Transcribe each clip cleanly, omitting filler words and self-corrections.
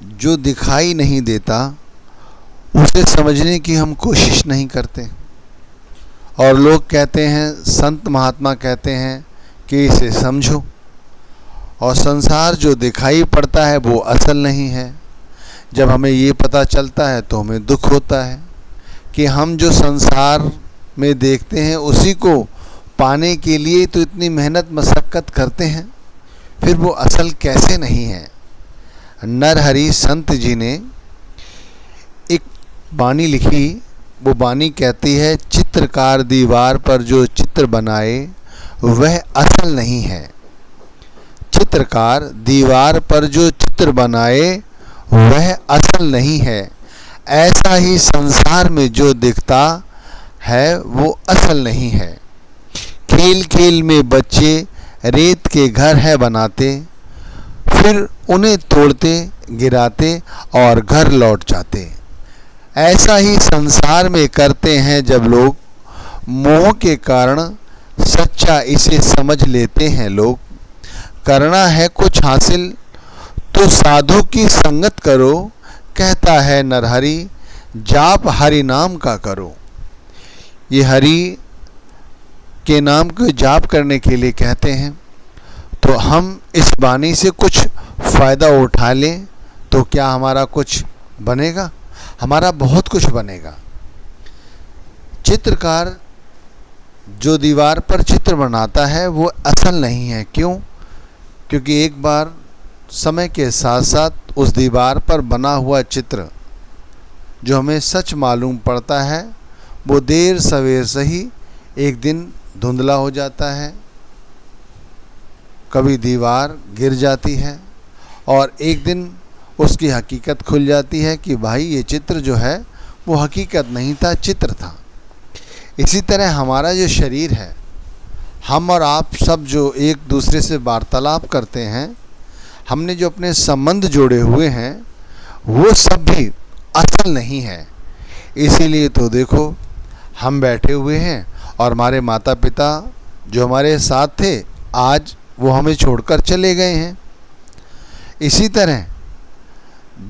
जो दिखाई नहीं देता उसे समझने की हम कोशिश नहीं करते। और लोग कहते हैं, संत महात्मा कहते हैं कि इसे समझो। और संसार जो दिखाई पड़ता है वो असल नहीं है। जब हमें ये पता चलता है तो हमें दुख होता है कि हम जो संसार में देखते हैं उसी को पाने के लिए तो इतनी मेहनत मशक्क़त करते हैं, फिर वो असल कैसे नहीं है। नरहरि संत जी ने एक बानी लिखी। वो बानी कहती है, चित्रकार दीवार पर जो चित्र बनाए वह असल नहीं है। चित्रकार दीवार पर जो चित्र बनाए वह असल नहीं है। ऐसा ही संसार में जो दिखता है वो असल नहीं है। खेल खेल में बच्चे रेत के घर है बनाते, फिर उन्हें तोड़ते गिराते और घर लौट जाते। ऐसा ही संसार में करते हैं जब लोग मोह के कारण सच्चा इसे समझ लेते हैं लोग। करना है कुछ हासिल तो साधु की संगत करो, कहता है नरहरि जाप हरि नाम का करो। ये हरि के नाम को जाप करने के लिए कहते हैं। तो हम इस वाणी से कुछ फ़ायदा उठा लें तो क्या हमारा कुछ बनेगा? हमारा बहुत कुछ बनेगा। चित्रकार जो दीवार पर चित्र बनाता है वो असल नहीं है। क्यों? क्योंकि एक बार समय के साथ साथ उस दीवार पर बना हुआ चित्र जो हमें सच मालूम पड़ता है वो देर सवेर से ही एक दिन धुंधला हो जाता है। कभी दीवार गिर जाती है और एक दिन उसकी हकीकत खुल जाती है कि भाई ये चित्र जो है वो हकीकत नहीं था, चित्र था। इसी तरह हमारा जो शरीर है, हम और आप सब जो एक दूसरे से वार्तालाप करते हैं, हमने जो अपने संबंध जोड़े हुए हैं वो सब भी असल नहीं है। इसीलिए तो देखो हम बैठे हुए हैं और हमारे माता पिता जो हमारे साथ थे आज वो हमें छोड़कर चले गए हैं। इसी तरह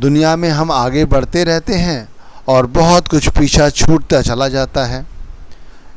दुनिया में हम आगे बढ़ते रहते हैं और बहुत कुछ पीछा छूटता चला जाता है।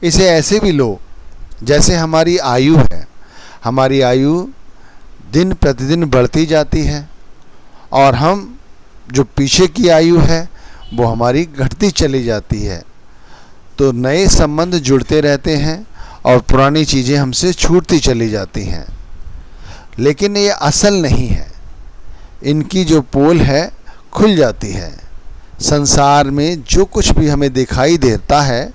इसे ऐसे भी लो जैसे हमारी आयु है। हमारी आयु दिन प्रतिदिन बढ़ती जाती है और हम जो पीछे की आयु है वो हमारी घटती चली जाती है। तो नए संबंध जुड़ते रहते हैं और पुरानी चीज़ें हमसे छूटती चली जाती हैं। लेकिन ये असल नहीं है। इनकी जो पोल है खुल जाती है। संसार में जो कुछ भी हमें दिखाई देता है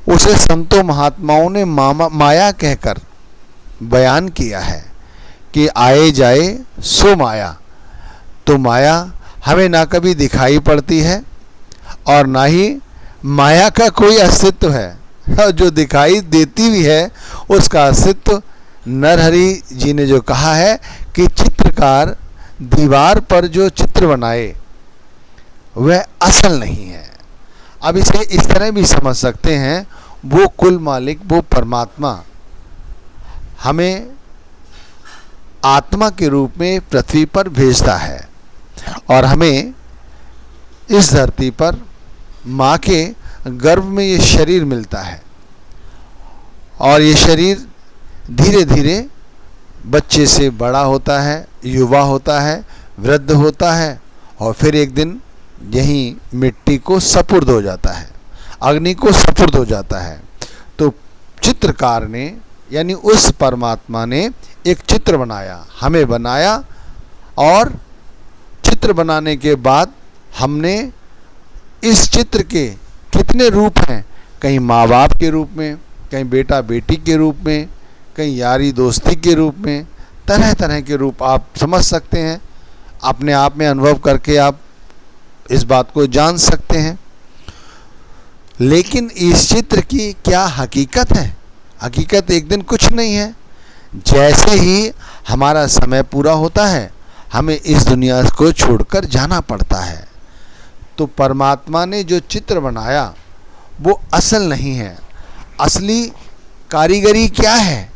उसे संतों महात्माओं ने माया कहकर बयान किया है कि आए जाए सो माया। तो माया हमें ना कभी दिखाई पड़ती है और ना ही माया का कोई अस्तित्व है। जो दिखाई देती भी है उसका अस्तित्व नरहरि जी ने जो कहा है कि चित्रकार दीवार पर जो चित्र बनाए वह असल नहीं है। अब इसे इस तरह भी समझ सकते हैं, वो कुल मालिक, वो परमात्मा हमें आत्मा के रूप में पृथ्वी पर भेजता है और हमें इस धरती पर माँ के गर्भ में ये शरीर मिलता है। और ये शरीर धीरे धीरे बच्चे से बड़ा होता है, युवा होता है, वृद्ध होता है और फिर एक दिन यहीं मिट्टी को सपुर्द हो जाता है, अग्नि को सपुर्द हो जाता है। तो चित्रकार ने यानी उस परमात्मा ने एक चित्र बनाया, हमें बनाया और चित्र बनाने के बाद हमने इस चित्र के कितने रूप हैं, कहीं माँ बाप के रूप में, कहीं बेटा बेटी के रूप में, कहीं यारी दोस्ती के रूप में, तरह तरह के रूप आप समझ सकते हैं। अपने आप में अनुभव करके आप इस बात को जान सकते हैं। लेकिन इस चित्र की क्या हकीकत है? हकीकत एक दिन कुछ नहीं है। जैसे ही हमारा समय पूरा होता है हमें इस दुनिया को छोड़कर जाना पड़ता है। तो परमात्मा ने जो चित्र बनाया वो असल नहीं है। असली कारीगरी क्या है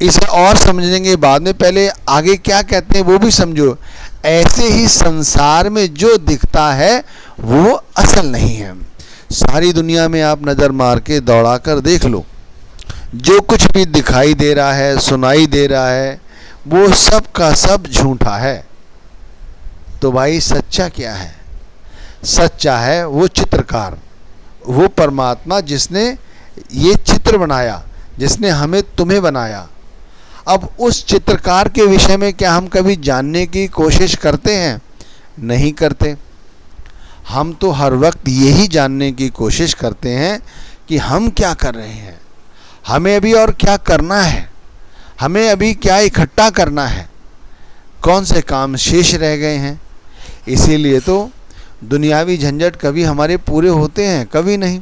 इसे और समझेंगे बाद में, पहले आगे क्या कहते हैं वो भी समझो। ऐसे ही संसार में जो दिखता है वो असल नहीं है। सारी दुनिया में आप नज़र मार के दौड़ा कर देख लो, जो कुछ भी दिखाई दे रहा है, सुनाई दे रहा है, वो सब का सब झूठा है। तो भाई सच्चा क्या है? सच्चा है वो चित्रकार, वो परमात्मा जिसने ये चित्र बनाया, जिसने हमें तुम्हें बनाया। अब उस चित्रकार के विषय में क्या हम कभी जानने की कोशिश करते हैं? नहीं करते। हम तो हर वक्त यही जानने की कोशिश करते हैं कि हम क्या कर रहे हैं, हमें अभी और क्या करना है, हमें अभी क्या इकट्ठा करना है, कौन से काम शेष रह गए हैं। इसीलिए तो दुनियावी झंझट कभी हमारे पूरे होते हैं, कभी नहीं,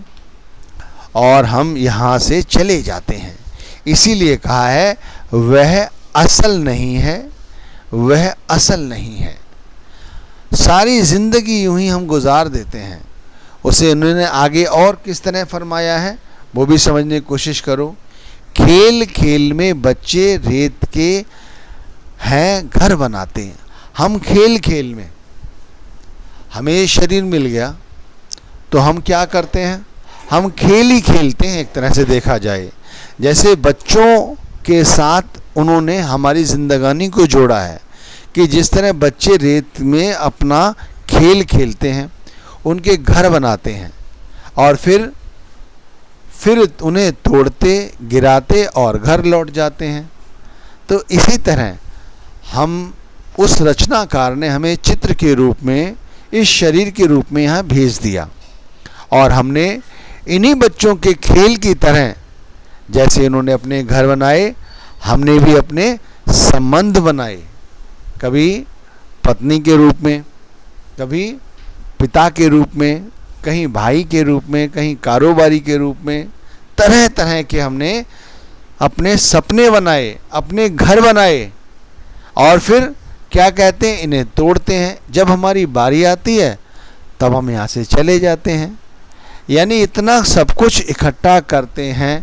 और हम यहाँ से चले जाते हैं। इसीलिए कहा है वह असल नहीं है, वह असल नहीं है। सारी ज़िंदगी यूं ही हम गुजार देते हैं। उसे उन्होंने आगे और किस तरह फरमाया है वो भी समझने की कोशिश करो। खेल खेल में बच्चे रेत के हैं घर बनाते हैं। हम खेल खेल में, हमें शरीर मिल गया तो हम क्या करते हैं? हम खेल ही खेलते हैं। एक तरह से देखा जाए जैसे बच्चों के साथ उन्होंने हमारी ज़िंदगानी को जोड़ा है कि जिस तरह बच्चे रेत में अपना खेल खेलते हैं, उनके घर बनाते हैं और फिर उन्हें तोड़ते, गिराते और घर लौट जाते हैं। तो इसी तरह हम उस रचनाकार ने हमें चित्र के रूप में, इस शरीर के रूप में यहाँ भेज दिया और हमने इन्हीं बच्चों के खेल की तरह जैसे इन्होंने अपने घर बनाए, हमने भी अपने संबंध बनाए, कभी पत्नी के रूप में, कभी पिता के रूप में, कहीं भाई के रूप में, कहीं कारोबारी के रूप में, तरह तरह के हमने अपने सपने बनाए, अपने घर बनाए और फिर क्या कहते हैं, इन्हें तोड़ते हैं। जब हमारी बारी आती है तब हम यहाँ से चले जाते हैं। यानी इतना सब कुछ इकट्ठा करते हैं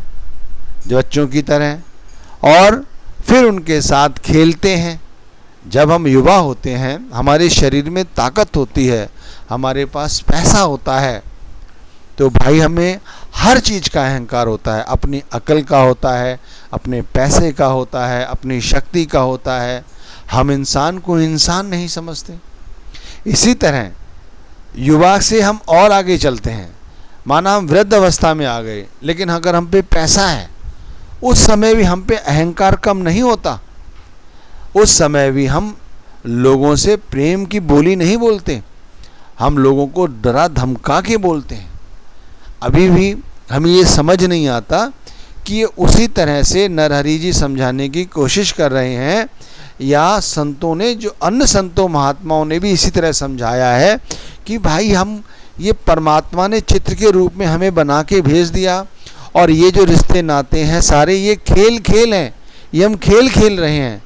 जो बच्चों की तरह और फिर उनके साथ खेलते हैं। जब हम युवा होते हैं, हमारे शरीर में ताकत होती है, हमारे पास पैसा होता है, तो भाई हमें हर चीज़ का अहंकार होता है। अपनी अकल का होता है, अपने पैसे का होता है, अपनी शक्ति का होता है। हम इंसान को इंसान नहीं समझते। इसी तरह युवा से हम और आगे चलते हैं, माना हम वृद्ध अवस्था में आ गए, लेकिन अगर हम पे पैसा है, उस समय भी हम पे अहंकार कम नहीं होता। उस समय भी हम लोगों से प्रेम की बोली नहीं बोलते, हम लोगों को डरा धमका के बोलते हैं। अभी भी हमें ये समझ नहीं आता कि ये उसी तरह से नरहरि जी समझाने की कोशिश कर रहे हैं या संतों ने, जो अन्य संतों महात्माओं ने भी इसी तरह समझाया है कि भाई हम ये परमात्मा ने चित्र के रूप में हमें बना के भेज दिया और ये जो रिश्ते नाते हैं सारे ये खेल हैं, ये हम खेल खेल रहे हैं।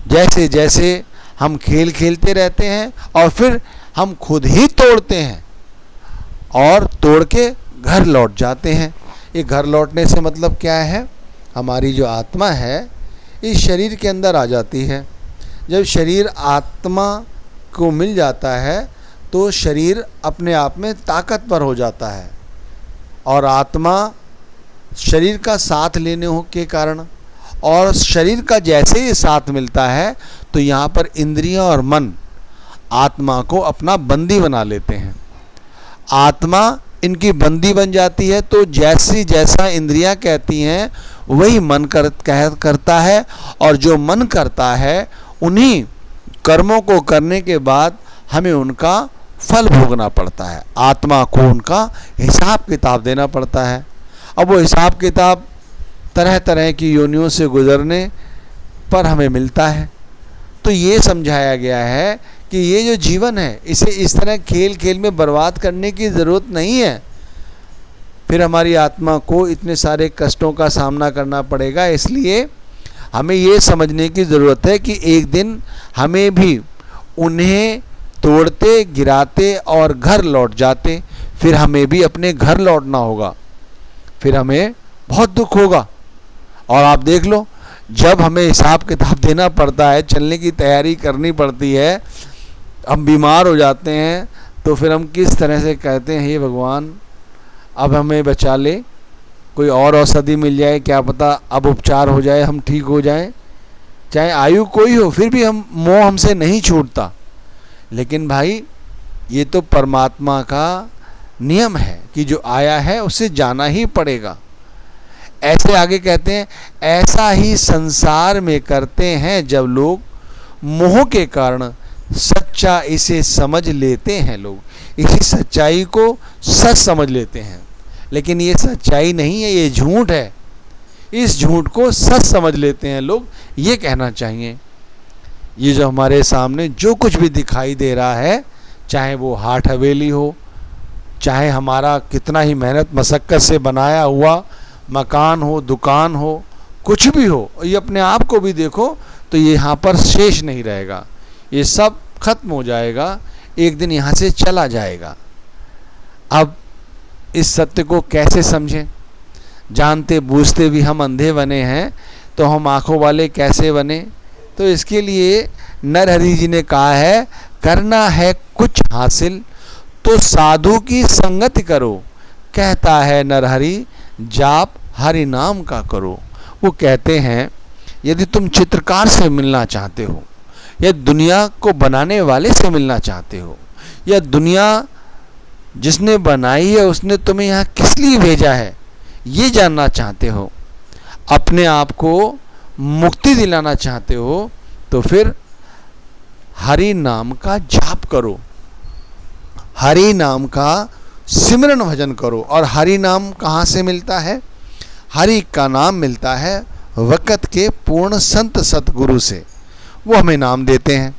जैसे जैसे हम खेल खेलते रहते हैं और फिर हम खुद ही तोड़ते हैं और तोड़ के घर लौट जाते हैं। ये घर लौटने से मतलब क्या है? हमारी जो आत्मा है इस शरीर के अंदर आ जाती है। जब शरीर आत्मा को मिल जाता है तो शरीर अपने आप में ताकतवर हो जाता है और आत्मा शरीर का साथ लेने के कारण, और शरीर का जैसे ही साथ मिलता है तो यहाँ पर इंद्रियां और मन आत्मा को अपना बंदी बना लेते हैं। आत्मा इनकी बंदी बन जाती है तो जैसा इंद्रियां कहती हैं वही मन करता है और जो मन करता है उन्हीं कर्मों को करने के बाद हमें उनका फल भोगना पड़ता है। आत्मा को उनका हिसाब किताब देना पड़ता है। अब वो हिसाब किताब तरह तरह की योनियों से गुजरने पर हमें मिलता है। तो ये समझाया गया है कि ये जो जीवन है इसे इस तरह खेल खेल में बर्बाद करने की ज़रूरत नहीं है। फिर हमारी आत्मा को इतने सारे कष्टों का सामना करना पड़ेगा। इसलिए हमें ये समझने की ज़रूरत है कि एक दिन हमें भी उन्हें तोड़ते, गिराते और घर लौट जाते, फिर हमें भी अपने घर लौटना होगा, फिर हमें बहुत दुख होगा। और आप देख लो, जब हमें हिसाब किताब देना पड़ता है, चलने की तैयारी करनी पड़ती है, हम बीमार हो जाते हैं, तो फिर हम किस तरह से कहते हैं, हे भगवान अब हमें बचा ले, कोई और औषधि मिल जाए, क्या पता अब उपचार हो जाए, हम ठीक हो जाएं। चाहे आयु कोई हो, फिर भी हम मोह हमसे नहीं छूटता। लेकिन भाई ये तो परमात्मा का नियम है कि जो आया है उसे जाना ही पड़ेगा। ऐसे आगे कहते हैं, ऐसा ही संसार में करते हैं जब लोग मोह के कारण सच्चा इसे समझ लेते हैं। लोग इसी सच्चाई को सच समझ लेते हैं, लेकिन ये सच्चाई नहीं है, ये झूठ है। इस झूठ को सच समझ लेते हैं लोग, ये कहना चाहिए। ये जो हमारे सामने जो कुछ भी दिखाई दे रहा है, चाहे वो हाट हवेली हो, चाहे हमारा कितना ही मेहनत मशक्क़त से बनाया हुआ मकान हो, दुकान हो, कुछ भी हो, ये अपने आप को भी देखो तो ये यहाँ पर शेष नहीं रहेगा, ये सब खत्म हो जाएगा, एक दिन यहाँ से चला जाएगा। अब इस सत्य को कैसे समझें? जानते बूझते भी हम अंधे बने हैं, तो हम आँखों वाले कैसे बने? तो इसके लिए नरहरि जी ने कहा है, करना है कुछ हासिल तो साधु की संगति करो, कहता है नरहरि जाप हरि नाम का करो। वो कहते हैं, यदि तुम चित्रकार से मिलना चाहते हो, या दुनिया को बनाने वाले से मिलना चाहते हो, या दुनिया जिसने बनाई है उसने तुम्हें यहाँ किस लिए भेजा है ये जानना चाहते हो, अपने आप को मुक्ति दिलाना चाहते हो, तो फिर हरि नाम का जाप करो, हरि नाम का सिमरन भजन करो। और हरि नाम कहाँ से मिलता है? हरि का नाम मिलता है वक़्त के पूर्ण संत सतगुरु से। वो हमें नाम देते हैं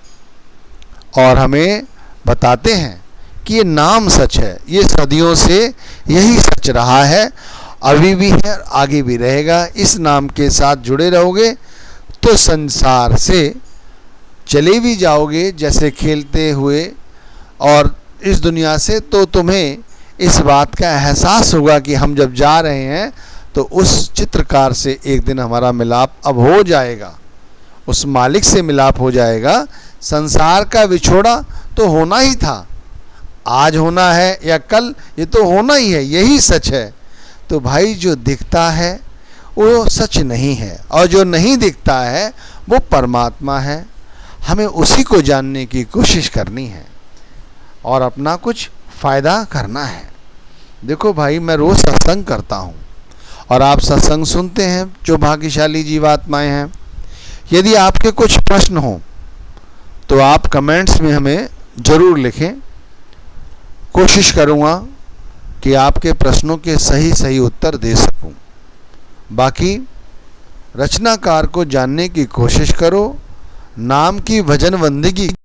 और हमें बताते हैं कि ये नाम सच है, ये सदियों से यही सच रहा है, अभी भी है और आगे भी रहेगा। इस नाम के साथ जुड़े रहोगे तो संसार से चले भी जाओगे जैसे खेलते हुए, और इस दुनिया से तो तुम्हें इस बात का एहसास होगा कि हम जब जा रहे हैं तो उस चित्रकार से एक दिन हमारा मिलाप अब हो जाएगा, उस मालिक से मिलाप हो जाएगा। संसार का विछोड़ा तो होना ही था, आज होना है या कल, ये तो होना ही है, यही सच है। तो भाई जो दिखता है वो सच नहीं है, और जो नहीं दिखता है वो परमात्मा है। हमें उसी को जानने की कोशिश करनी है और अपना कुछ फ़ायदा करना है। देखो भाई, मैं रोज़ सत्संग करता हूँ और आप सत्संग सुनते हैं, जो भाग्यशाली जीवात्माएं हैं। यदि आपके कुछ प्रश्न हों तो आप कमेंट्स में हमें ज़रूर लिखें, कोशिश करूँगा कि आपके प्रश्नों के सही सही उत्तर दे सकूं। बाकी रचनाकार को जानने की कोशिश करो, नाम की भजन बंदगी